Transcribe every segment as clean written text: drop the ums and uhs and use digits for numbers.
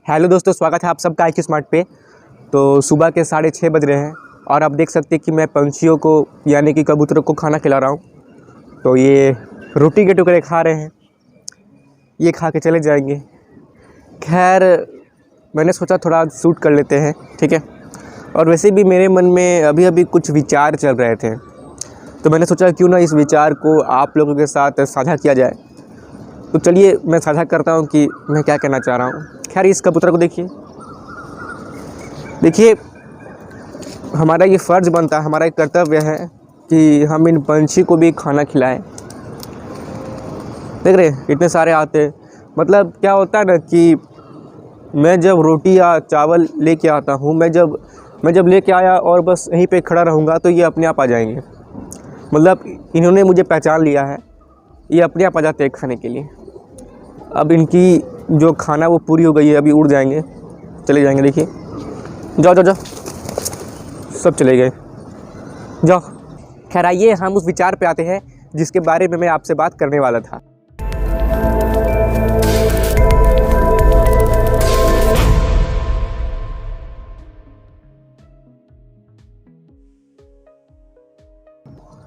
Hello दोस्तों, स्वागत है आप सबका IQ स्मार्ट पे। तो सुबह के 6:30 बज रहे हैं और आप देख सकते हैं कि मैं पंछियों को यानी कि कबूतरों को खाना खिला रहा हूँ। तो ये रोटी के टुकड़े खा रहे हैं, ये खा के चले जाएंगे। खैर मैंने सोचा थोड़ा शूट कर लेते हैं, ठीक है। और वैसे भी मेरे मन में अभी अभी कुछ विचार चल रहे थे, तो मैंने सोचा क्यों ना इस विचार को आप लोगों के साथ साझा किया जाए। तो चलिए मैं साझा करता हूँ कि मैं क्या कहना चाह रहा हूँ। खैर इस कबूतर को देखिए, हमारा ये फ़र्ज़ बनता है, हमारा एक कर्तव्य है कि हम इन पंछी को भी खाना खिलाएं। देख रहे हैं इतने सारे आते हैं। मतलब क्या होता है ना कि मैं जब रोटी या चावल लेके आता हूँ, मैं जब लेके आया और बस यहीं पे खड़ा रहूँगा तो ये अपने आप आ जाएंगे। मतलब इन्होंने मुझे पहचान लिया है, ये अपने आप आ जाते हैं खाने के लिए। अब इनकी जो खाना वो पूरी हो गई है, अभी उड़ जाएंगे, चले जाएंगे। देखिए जाओ जाओ जाओ, सब चले गए, जाओ। खैर आइए हम उस विचार पे आते हैं जिसके बारे में मैं आपसे बात करने वाला था।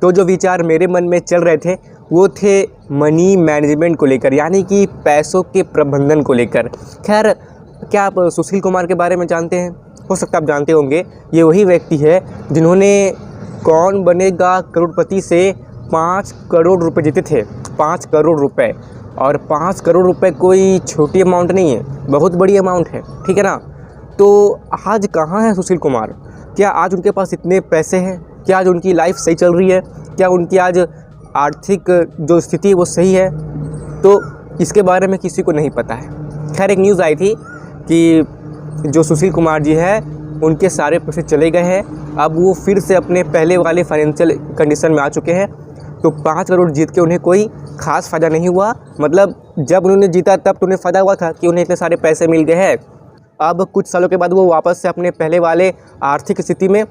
तो जो विचार मेरे मन में चल रहे थे वो थे मनी मैनेजमेंट को लेकर, यानी कि पैसों के प्रबंधन को लेकर। खैर क्या आप सुशील कुमार के बारे में जानते हैं? हो सकता है आप जानते होंगे। ये वही व्यक्ति है जिन्होंने कौन बनेगा करोड़पति से 5 करोड़ रुपए जीते थे। 5 करोड़ रुपए, और 5 करोड़ रुपए कोई छोटी अमाउंट नहीं है, बहुत बड़ी अमाउंट है, ठीक है ना। तो आज कहाँ है सुशील कुमार? क्या आज उनके पास इतने पैसे हैं? क्या आज उनकी लाइफ सही चल रही है? क्या उनकी आज आर्थिक जो स्थिति है वो सही है? तो इसके बारे में किसी को नहीं पता है। खैर एक न्यूज़ आई थी कि जो सुशील कुमार जी है उनके सारे पैसे चले गए हैं, अब वो फिर से अपने पहले वाले फाइनेंशियल कंडीशन में आ चुके हैं। तो 5 करोड़ जीत के उन्हें कोई ख़ास फ़ायदा नहीं हुआ। मतलब जब उन्होंने जीता तब तो उन्हें फ़ायदा हुआ था कि उन्हें इतने सारे पैसे मिल गए हैं। अब कुछ सालों के बाद वो वापस से अपने पहले वाले आर्थिक स्थिति में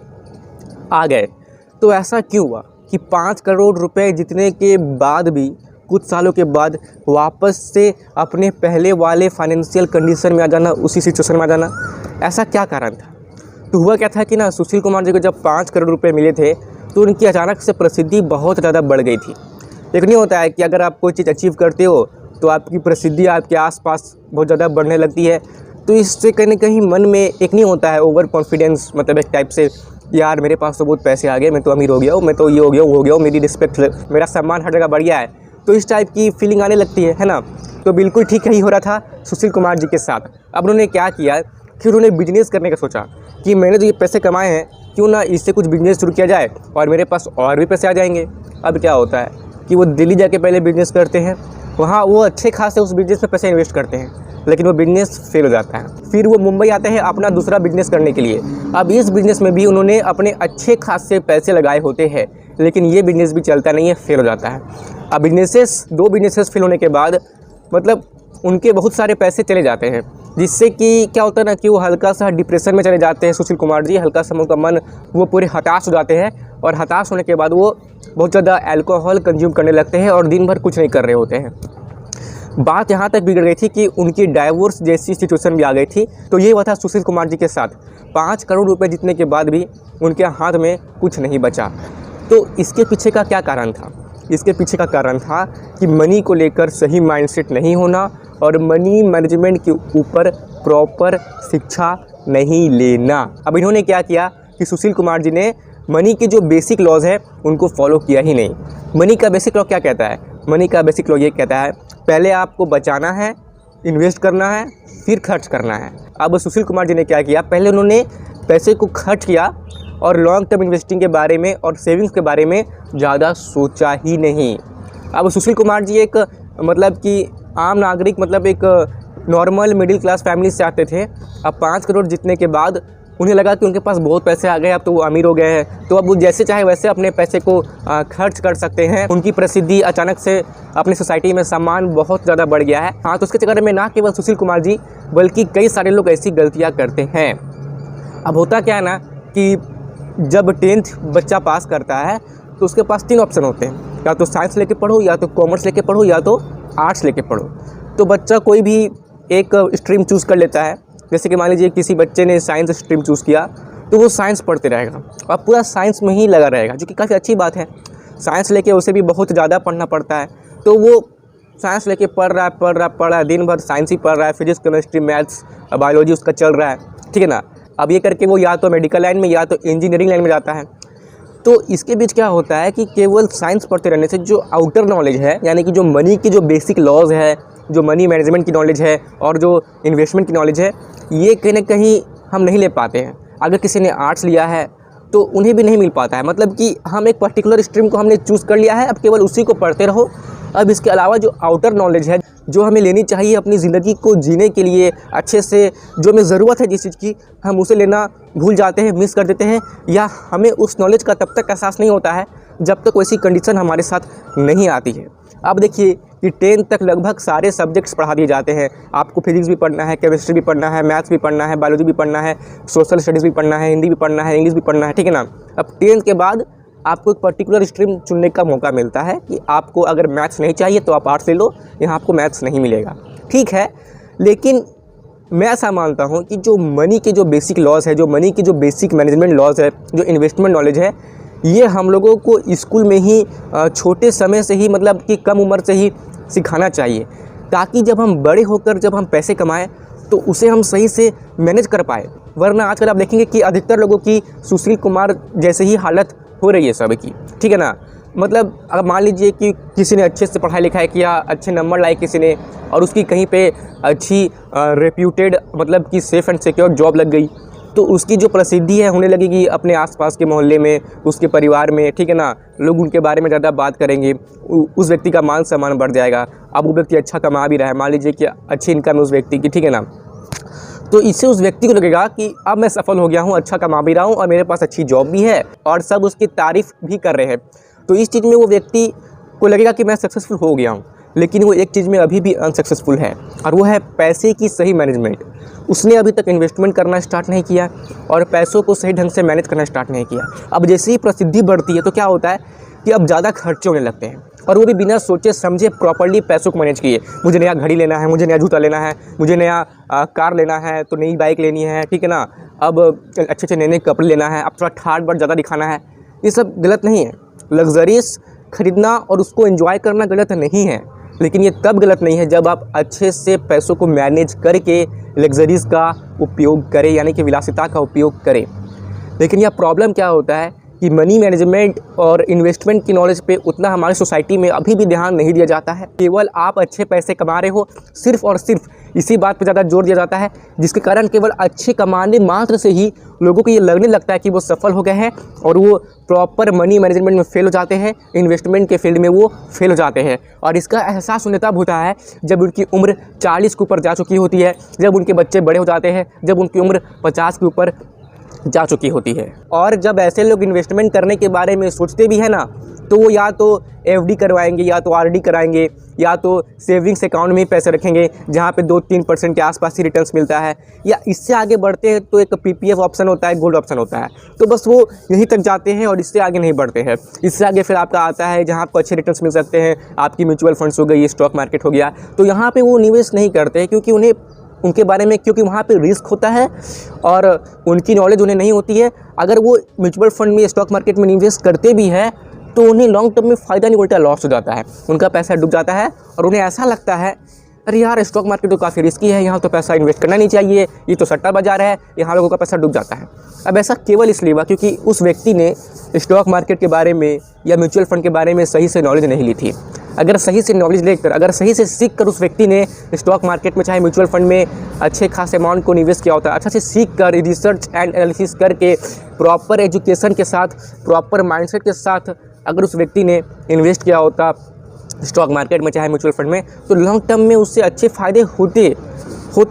आ गए। तो ऐसा क्यों हुआ कि 5 करोड़ रुपए जीतने के बाद भी कुछ सालों के बाद वापस से अपने पहले वाले फाइनेंशियल कंडीशन में आ जाना, उसी सिचुएशन में आ जाना? ऐसा क्या कारण था? तो हुआ क्या था कि ना, सुशील कुमार जी को जब 5 करोड़ रुपए मिले थे तो उनकी अचानक से प्रसिद्धि बहुत ज़्यादा बढ़ गई थी। एक नहीं होता है कि अगर आप कोई चीज़ अचीव करते हो तो आपकी प्रसिद्धि आपके आसपास बहुत ज़्यादा बढ़ने लगती है। तो इससे कहीं ना कहीं मन में एक नहीं होता है ओवर कॉन्फिडेंस, मतलब एक टाइप से यार मेरे पास तो बहुत पैसे आ गए, मैं तो अमीर हो गया हूँ, मैं तो ये हो गया वो हो गया, मेरी रिस्पेक्ट, मेरा सम्मान हर जगह बढ़ गया है। तो इस टाइप की फीलिंग आने लगती है ना। तो बिल्कुल ठीक यही हो रहा था सुशील कुमार जी के साथ। अब उन्होंने क्या किया कि उन्होंने बिजनेस करने का सोचा कि मैंने जो ये पैसे कमाए हैं क्यों ना इससे कुछ बिजनेस शुरू किया जाए और मेरे पास और भी पैसे आ जाएंगे। अब क्या होता है कि वो दिल्ली जाके पहले बिजनेस करते हैं, वहाँ वो अच्छे खासे उस बिजनेस में पैसे इन्वेस्ट करते हैं, लेकिन वो बिजनेस फेल हो जाता है। फिर वो मुंबई आते हैं अपना दूसरा बिजनेस करने के लिए। अब इस बिजनेस में भी उन्होंने अपने अच्छे खासे पैसे लगाए होते हैं, लेकिन ये बिजनेस भी चलता नहीं है, फेल हो जाता है। अब दो बिजनेसेस फेल होने के बाद मतलब उनके बहुत सारे पैसे चले जाते हैं, जिससे कि क्या होता है ना कि वो हल्का सा डिप्रेशन में चले जाते हैं। सुशील कुमार जी हल्का सा उनका मन, वो पूरे हताश हो जाते हैं, और हताश होने के बाद वो बहुत ज़्यादा अल्कोहल कंज्यूम करने लगते हैं और दिन भर कुछ नहीं कर रहे होते हैं। बात यहाँ तक बिगड़ गई थी कि उनकी डाइवोर्स जैसी सिचुएशन भी आ गई थी। तो ये हुआ था सुशील कुमार जी के साथ। 5 करोड़ रुपए जीतने के बाद भी उनके हाथ में कुछ नहीं बचा। तो इसके पीछे का क्या कारण था? इसके पीछे का कारण था कि मनी को लेकर सही माइंडसेट नहीं होना और मनी मैनेजमेंट के ऊपर प्रॉपर शिक्षा नहीं लेना। अब इन्होंने क्या किया कि सुशील कुमार जी ने मनी के जो बेसिक लॉज है उनको फॉलो किया ही नहीं। मनी का बेसिक लॉ क्या कहता है? मनी का बेसिक लॉ ये कहता है पहले आपको बचाना है, इन्वेस्ट करना है, फिर खर्च करना है। अब सुशील कुमार जी ने क्या किया, पहले उन्होंने पैसे को खर्च किया और लॉन्ग टर्म इन्वेस्टिंग के बारे में और सेविंग्स के बारे में ज़्यादा सोचा ही नहीं। अब सुशील कुमार जी एक मतलब कि आम नागरिक, मतलब एक नॉर्मल मिडिल क्लास फैमिली से आते थे। अब 5 करोड़ जीतने के बाद उन्हें लगा कि उनके पास बहुत पैसे आ गए, अब तो वो अमीर हो गए हैं, तो अब वो जैसे चाहे वैसे अपने पैसे को खर्च कर सकते हैं। उनकी प्रसिद्धि अचानक से, अपनी सोसाइटी में सम्मान बहुत ज़्यादा बढ़ गया है। हाँ, तो उसके चक्कर में ना केवल सुशील कुमार जी बल्कि कई सारे लोग ऐसी गलतियाँ करते हैं। अब होता क्या है ना कि जब 10th बच्चा पास करता है तो उसके पास 3 ऑप्शन होते हैं, या तो साइंस लेके पढ़ो, या तो कॉमर्स लेके पढ़ो, या तो आर्ट्स लेके पढ़ो। तो बच्चा कोई भी एक स्ट्रीम चूज़ कर लेता है जैसे कि मान लीजिए किसी बच्चे ने साइंस स्ट्रीम चूज़ किया तो वो साइंस पढ़ते रहेगा और पूरा साइंस में ही लगा रहेगा, जो कि काफ़ी अच्छी बात है। साइंस लेके उसे भी बहुत ज़्यादा पढ़ना पड़ता है, तो वो साइंस लेके पढ़ रहा है, दिन भर साइंस ही पढ़ रहा है, फिजिक्स केमिस्ट्री मैथ्स बायोलॉजी उसका चल रहा है, ठीक है ना। अब ये करके वो या तो मेडिकल लाइन में या तो इंजीनियरिंग लाइन में जाता है। तो इसके बीच क्या होता है कि केवल साइंस पढ़ते रहने से जो आउटर नॉलेज है, यानी कि जो मनी की जो बेसिक लॉज है, जो मनी मैनेजमेंट की नॉलेज है और जो इन्वेस्टमेंट की नॉलेज है, ये कहीं ना कहीं हम नहीं ले पाते हैं। अगर किसी ने आर्ट्स लिया है तो उन्हें भी नहीं मिल पाता है। मतलब कि हम एक पर्टिकुलर स्ट्रीम को हमने चूज़ कर लिया है, अब केवल उसी को पढ़ते रहो। अब इसके अलावा जो आउटर नॉलेज है, जो हमें लेनी चाहिए अपनी ज़िंदगी को जीने के लिए अच्छे से, जो हमें ज़रूरत है जिस चीज़ की, हम उसे लेना भूल जाते हैं, मिस कर देते हैं, या हमें उस नॉलेज का तब तक एहसास नहीं होता है जब तक वैसी कंडीशन हमारे साथ नहीं आती है। अब देखिए कि 10 तक लगभग सारे सब्जेक्ट्स पढ़ा दिए जाते हैं। आपको फिजिक्स भी पढ़ना है, केमिस्ट्री भी पढ़ना है, मैथ्स भी पढ़ना है, बायोलॉजी भी पढ़ना है, सोशल स्टडीज़ भी पढ़ना है, हिंदी भी पढ़ना है, इंग्लिश भी पढ़ना है, ठीक है ना। अब 10th के बाद आपको एक पर्टिकुलर स्ट्रीम चुनने का मौका मिलता है कि आपको अगर मैथ्स नहीं चाहिए तो आप आर्ट्स ले लो, यहाँ आपको मैथ्स नहीं मिलेगा, ठीक है। लेकिन मैं ऐसा मानता हूँ कि जो मनी के जो बेसिक लॉज है, जो मनी के जो बेसिक मैनेजमेंट लॉज है, जो इन्वेस्टमेंट नॉलेज है, ये हम लोगों को स्कूल में ही छोटे समय से ही, मतलब कि कम उम्र से ही सिखाना चाहिए, ताकि जब हम बड़े होकर जब हम पैसे कमाएं तो उसे हम सही से मैनेज कर पाए। वरना आजकल आप देखेंगे कि अधिकतर लोगों की सुशील कुमार जैसे ही हालत हो रही है सबकी, ठीक है ना। मतलब अगर मान लीजिए कि किसी ने अच्छे से पढ़ाई लिखाई किया, अच्छे नंबर लाए किसी ने, और उसकी कहीं पे अच्छी रेप्यूटेड, मतलब कि सेफ़ एंड सिक्योर जॉब लग गई, तो उसकी जो प्रसिद्धि है होने लगेगी अपने आसपास के मोहल्ले में, उसके परिवार में, ठीक है ना। लोग उनके बारे में ज़्यादा बात करेंगे, उस व्यक्ति का मान सम्मान बढ़ जाएगा। अब वो व्यक्ति अच्छा कमा भी रहा है, मान लीजिए कि अच्छी इनकम है उस व्यक्ति की, ठीक है ना, तो इससे उस व्यक्ति को लगेगा कि अब मैं सफल हो गया हूँ, अच्छा कमा भी रहा हूँ और मेरे पास अच्छी जॉब भी है और सब उसकी तारीफ़ भी कर रहे हैं। तो इस चीज़ में वो व्यक्ति को लगेगा कि मैं सक्सेसफुल हो गया हूँ। लेकिन वो एक चीज़ में अभी भी अनसक्सेसफुल है, और वो है पैसे की सही मैनेजमेंट। उसने अभी तक इन्वेस्टमेंट करना स्टार्ट नहीं किया और पैसों को सही ढंग से मैनेज करना स्टार्ट नहीं किया। अब जैसे ही प्रसिद्धि बढ़ती है तो क्या होता है कि अब ज़्यादा खर्चे होने लगते हैं, और वो भी बिना सोचे समझे प्रॉपर्ली पैसों को मैनेज किए। मुझे नया घड़ी लेना है, मुझे नया जूता लेना है, मुझे नया कार लेना है, तो नई बाइक लेनी है, ठीक है ना। अब अच्छे अच्छे नए नए कपड़े लेना है, अब थोड़ा ठाट बाट ज़्यादा दिखाना है। ये सब गलत नहीं है। लग्जरीज खरीदना और उसको एंजॉय करना गलत नहीं है, लेकिन ये तब गलत नहीं है जब आप अच्छे से पैसों को मैनेज करके लग्जरीज़ का उपयोग करें, यानी कि विलासिता का उपयोग करें। लेकिन यह प्रॉब्लम क्या होता है कि मनी मैनेजमेंट और इन्वेस्टमेंट की नॉलेज पे उतना हमारी सोसाइटी में अभी भी ध्यान नहीं दिया जाता है। केवल आप अच्छे पैसे कमा रहे हो, सिर्फ़ और सिर्फ इसी बात पे ज़्यादा जोर दिया जाता है, जिसके कारण केवल अच्छे कमाने मात्र से ही लोगों को ये लगने लगता है कि वो सफल हो गए हैं, और वो प्रॉपर मनी मैनेजमेंट में फेल हो जाते हैं, इन्वेस्टमेंट के फील्ड में वो फेल हो जाते हैं। और इसका एहसास उन्हें तब होता है जब उनकी उम्र 40 के ऊपर जा चुकी होती है, जब उनके बच्चे बड़े हो जाते हैं, जब उनकी उम्र 50 के ऊपर जा चुकी होती है। और जब ऐसे लोग इन्वेस्टमेंट करने के बारे में सोचते भी हैं ना, तो वो या तो एफडी करवाएंगे, या तो आरडी कराएंगे, या तो सेविंग्स अकाउंट में ही पैसे रखेंगे जहाँ पे 2-3% के आसपास ही रिटर्न्स मिलता है, या इससे आगे बढ़ते हैं तो एक पीपीएफ ऑप्शन होता है, गोल्ड ऑप्शन होता है। तो बस वो यहीं तक जाते हैं और इससे आगे नहीं बढ़ते हैं। इससे आगे फिर आपका आता है जहाँ आपको अच्छे रिटर्न्स मिल सकते हैं, आपकी म्यूचुअल फंड्स हो गई, स्टॉक मार्केट हो गया। तो यहाँ पर वो निवेश नहीं करते, क्योंकि उन्हें उनके बारे में, क्योंकि वहाँ पे रिस्क होता है और उनकी नॉलेज उन्हें नहीं होती है। अगर वो म्यूचुअल फंड में, स्टॉक मार्केट में निवेश करते भी हैं तो उन्हें लॉन्ग टर्म में फ़ायदा नहीं, उल्टा लॉस हो जाता है, उनका पैसा डूब जाता है। और उन्हें ऐसा लगता है अरे यार स्टॉक मार्केट तो काफ़ी रिस्की है, यहाँ तो पैसा इन्वेस्ट करना नहीं चाहिए, ये तो सट्टा बाजार है, यहाँ लोगों का पैसा डूब जाता है। अब ऐसा केवल इसलिए हुआ क्योंकि उस व्यक्ति ने स्टॉक मार्केट के बारे में या म्यूचुअल फंड के बारे में सही से नॉलेज नहीं ली थी। अगर सही से नॉलेज लेकर, अगर सही से सीख कर उस व्यक्ति ने स्टॉक मार्केट में चाहे म्यूचुअल फंड में अच्छे खासे अमाउंट को निवेश किया होता है, अच्छा से सीख कर, रिसर्च एंड एनालिसिस करके, प्रॉपर एजुकेशन के साथ, प्रॉपर माइंडसेट के साथ अगर उस व्यक्ति ने इन्वेस्ट किया होता स्टॉक मार्केट में चाहे म्यूचुअल फंड में, तो लॉन्ग टर्म में उससे अच्छे फ़ायदे होते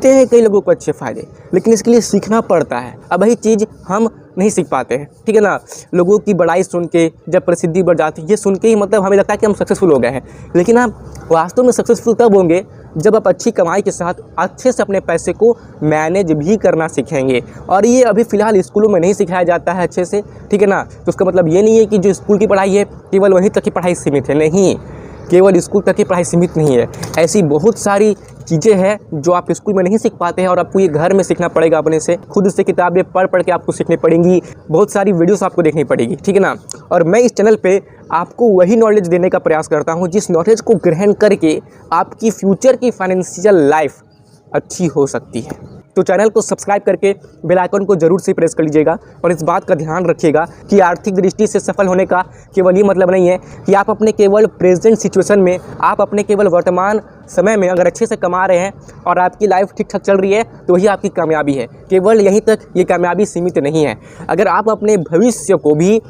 हैं कई लोगों को अच्छे फ़ायदे, लेकिन इसके लिए सीखना पड़ता है। अब वही चीज़ हम नहीं सीख पाते हैं, ठीक है ना। लोगों की बड़ाई सुन के, जब प्रसिद्धि बढ़ जाती है, ये सुन के ही मतलब हमें लगता है कि हम सक्सेसफुल हो गए हैं। लेकिन आप वास्तव में सक्सेसफुल तब होंगे जब आप अच्छी कमाई के साथ अच्छे से अपने पैसे को मैनेज भी करना सीखेंगे। और ये अभी फ़िलहाल स्कूलों में नहीं सिखाया जाता है अच्छे से, ठीक है ना। तो उसका मतलब ये नहीं है कि जो स्कूल की पढ़ाई है केवल वहीं तक की पढ़ाई सीमित है, नहीं, केवल स्कूल तक की पढ़ाई सीमित नहीं है। ऐसी बहुत सारी चीज़ें हैं जो आप स्कूल में नहीं सीख पाते हैं और आपको ये घर में सीखना पड़ेगा अपने से, खुद से किताबें पढ़ के आपको सीखनी पड़ेंगी, बहुत सारी वीडियोस आपको देखनी पड़ेगी, ठीक है ना। और मैं इस चैनल पे आपको वही नॉलेज देने का प्रयास करता हूँ जिस नॉलेज को ग्रहण करके आपकी फ्यूचर की फाइनेंशियल लाइफ अच्छी हो सकती है। तो चैनल को सब्सक्राइब करके बेल आइकन को जरूर से प्रेस कर लीजिएगा और इस बात का ध्यान रखिएगा कि आर्थिक दृष्टि से सफल होने का केवल ये मतलब नहीं है कि आप अपने केवल प्रेजेंट सिचुएशन में, आप अपने केवल वर्तमान समय में अगर अच्छे से कमा रहे हैं और आपकी लाइफ ठीक ठाक चल रही है तो वही आपकी कामयाबी है। केवल यहीं तक ये कामयाबी सीमित नहीं है। अगर आप अपने भविष्य को भी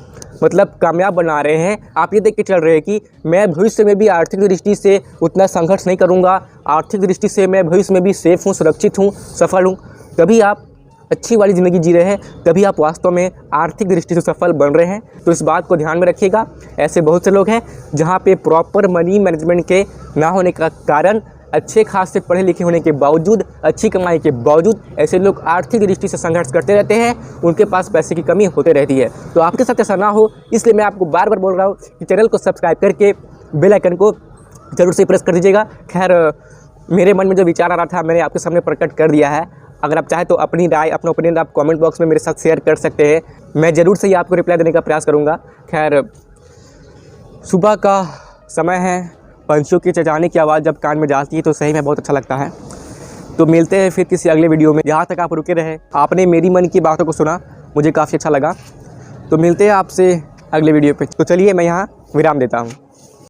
मतलब कामयाब बना रहे हैं, आप ये देख के चल रहे हैं कि मैं भविष्य में भी आर्थिक दृष्टि से उतना संघर्ष नहीं करूँगा, आर्थिक दृष्टि से मैं भविष्य में भी सेफ हूँ, सुरक्षित हूँ, सफल हूँ, तभी आप अच्छी वाली ज़िंदगी जी रहे हैं, तभी आप वास्तव में आर्थिक दृष्टि से सफल बन रहे हैं। तो इस बात को ध्यान में रखिएगा। ऐसे बहुत से लोग हैं जहाँ पे प्रॉपर मनी मैनेजमेंट के ना होने का कारण, अच्छे खास से पढ़े लिखे होने के बावजूद, अच्छी कमाई के बावजूद ऐसे लोग आर्थिक दृष्टि से संघर्ष करते रहते हैं, उनके पास पैसे की कमी होते रहती है। तो आपके साथ ऐसा ना हो इसलिए मैं आपको बार बार बोल रहा हूँ कि चैनल को सब्सक्राइब करके बेल आइकन को जरूर से प्रेस कर दीजिएगा। खैर, मेरे मन में जो विचार आ रहा था मैंने आपके सामने प्रकट कर दिया है। अगर आप चाहें तो अपनी राय, अपना ओपिनियन आप कमेंट बॉक्स में मेरे साथ शेयर कर सकते हैं, मैं ज़रूर से ही आपको रिप्लाई देने का प्रयास करूँगा। खैर, सुबह का समय है, पंछियों की चहचहाने की आवाज़ जब कान में जाती है तो सही में बहुत अच्छा लगता है। तो मिलते हैं फिर किसी अगले वीडियो में। यहाँ तक आप रुके रहे, आपने मेरी मन की बातों को सुना, मुझे काफ़ी अच्छा लगा। तो मिलते हैं आपसे अगले वीडियो पे। तो चलिए मैं यहाँ विराम देता हूँ।